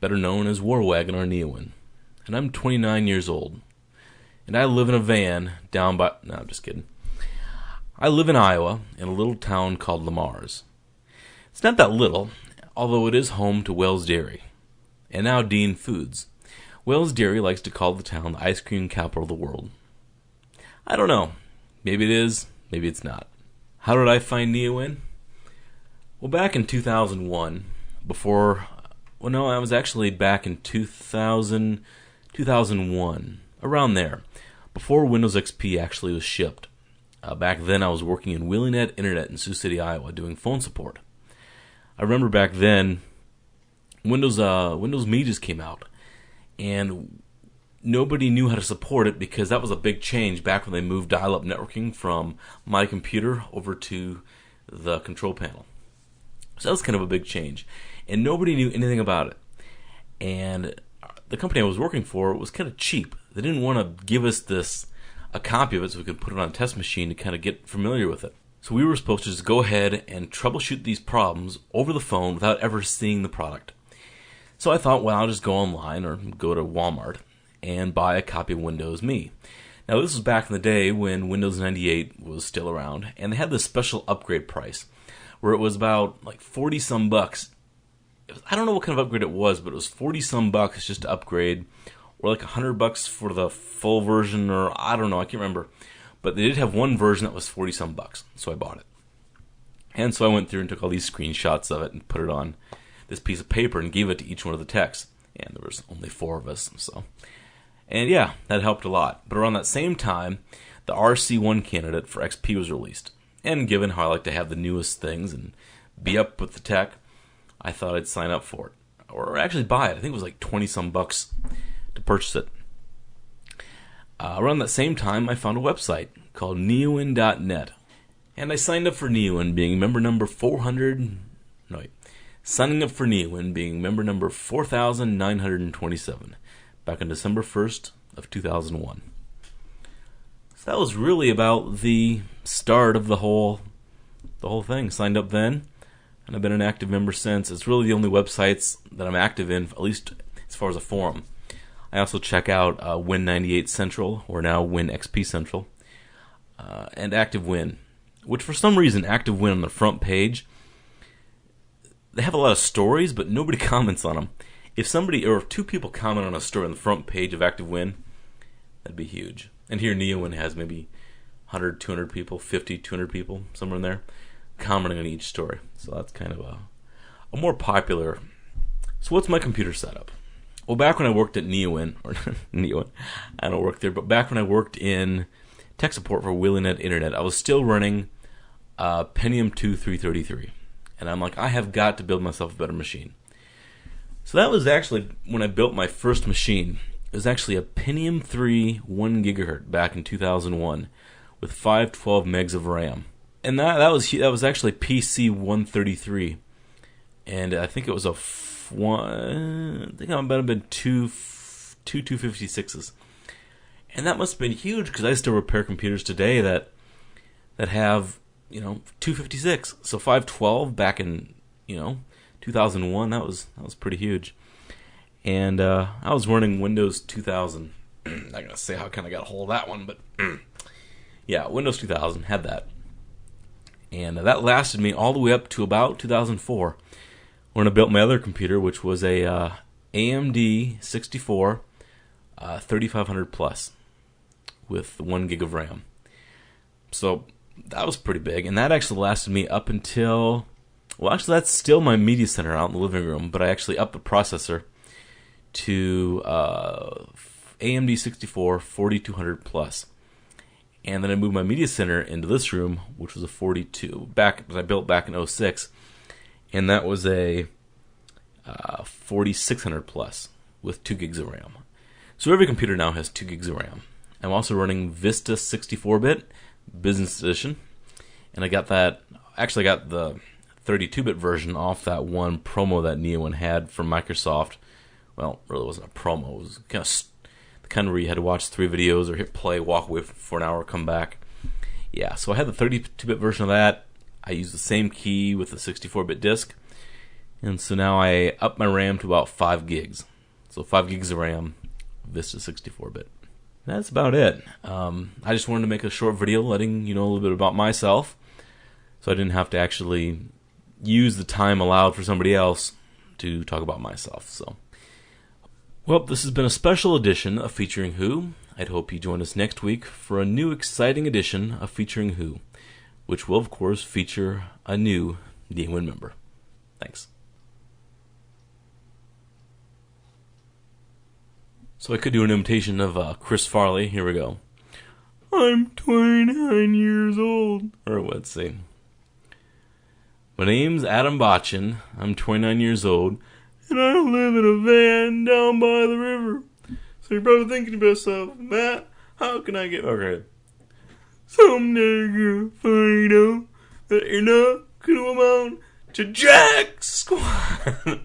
better known as Warwagon or Neowin, and I'm 29 years old. And I live in a van down by... No, I'm just kidding. I live in Iowa, in a little town called Lamars. It's not that little, although it is home to Wells Dairy, and now Dean Foods. Wells Dairy likes to call the town the ice cream capital of the world. I don't know. Maybe it is, maybe it's not. How did I find Neowin? Well, back in 2001, I was actually back in 2001, around there, before Windows XP actually was shipped. Back then, I was working in WillieNet Internet in Sioux City, Iowa, doing phone support. I remember back then, Windows Me just came out, and nobody knew how to support it because that was a big change back when they moved dial-up networking from my computer over to the control panel. So that was kind of a big change, and nobody knew anything about it. And the company I was working for was kind of cheap. They didn't want to give us a copy of it so we could put it on a test machine to kind of get familiar with it. So we were supposed to just go ahead and troubleshoot these problems over the phone without ever seeing the product. So I thought, well, I'll just go online or go to Walmart and buy a copy of Windows Me. Now, this was back in the day when Windows 98 was still around, and they had this special upgrade price where it was about like 40 some bucks. I don't know what kind of upgrade it was, but it was 40 some bucks just to upgrade, or like $100 for the full version, or I don't know, I can't remember. But they did have one version that was 40 some bucks, so I bought it. And so I went through and took all these screenshots of it and put it on this piece of paper and gave it to each one of the techs. And there was only 4 of us, so. And yeah, that helped a lot. But around that same time, the RC1 candidate for XP was released. And given how I like to have the newest things and be up with the tech, I thought I'd sign up for it. Or actually buy it. I think it was like 20 some bucks to purchase it. Around that same time, I found a website called neowin.net. And I signed up for Neowin, being member number 4,927, back on December 1st of 2001. So that was really about the start of the whole thing. Signed up then, and I've been an active member since. It's really the only websites that I'm active in, at least as far as a forum. I also check out Win98 Central, or now WinXP Central, and ActiveWin, which for some reason ActiveWin on the front page, they have a lot of stories, but nobody comments on them. If somebody or if 2 people comment on a story on the front page of ActiveWin, that'd be huge. And here Neowin has maybe 100, 200 people, 50, 200 people, somewhere in there, commenting on each story. So that's kind of a more popular. So what's my computer setup? Well, back when I worked at Neowin, or Neowin, I don't work there, but back when I worked in tech support for WillieNet Internet, I was still running Pentium 2 333. And I'm like, I have got to build myself a better machine. So that was actually when I built my first machine. It was actually a Pentium 3 1 gigahertz back in 2001 with 512 megs of RAM. And that was actually PC 133. And I think it was I think I might have been two 256s. And that must have been huge because I still repair computers today that have 256. So 512 back in 2001. That was pretty huge. And I was running Windows 2000. I'm not gonna say how I kind of got a hold of that one, but yeah, Windows 2000 had that, and that lasted me all the way up to about 2004, when I built my other computer, which was a AMD 64 3500 plus with 1 gig of RAM. So that was pretty big, and that actually lasted me up until, well, actually that's still my media center out in the living room, but I actually upped the processor to AMD 64 4200 plus, and then I moved my media center into this room, which was a 42 that I built back in 06, and that was a 4600 plus with 2 gigs of RAM. So every computer now has 2 gigs of RAM. I'm also running Vista 64-bit Business Edition, and I got that. Actually, I got the 32-bit version off that one promo that Neowin had from Microsoft. Well, it really wasn't a promo. It was the kind where you had to watch 3 videos or hit play, walk away for an hour, come back. Yeah, so I had the 32-bit version of that. I used the same key with the 64-bit disc, And so now I up my RAM to about 5 gigs. So 5 gigs of RAM, Vista 64-bit. That's about it. I just wanted to make a short video letting you know a little bit about myself, so I didn't have to actually use the time allowed for somebody else to talk about myself. So, well, this has been a special edition of Featuring Who. I'd hope you join us next week for a new exciting edition of Featuring Who, which will, of course, feature a new D-Win member. Thanks. So I could do an imitation of Chris Farley. Here we go. I'm 29 years old. Or let's see. My name's Adam Botchin. I'm 29 years old. And I live in a van down by the river. So you're probably thinking to yourself, Matt, how can I get... Okay. Someday you'll find out that you're not going to amount to jack squat.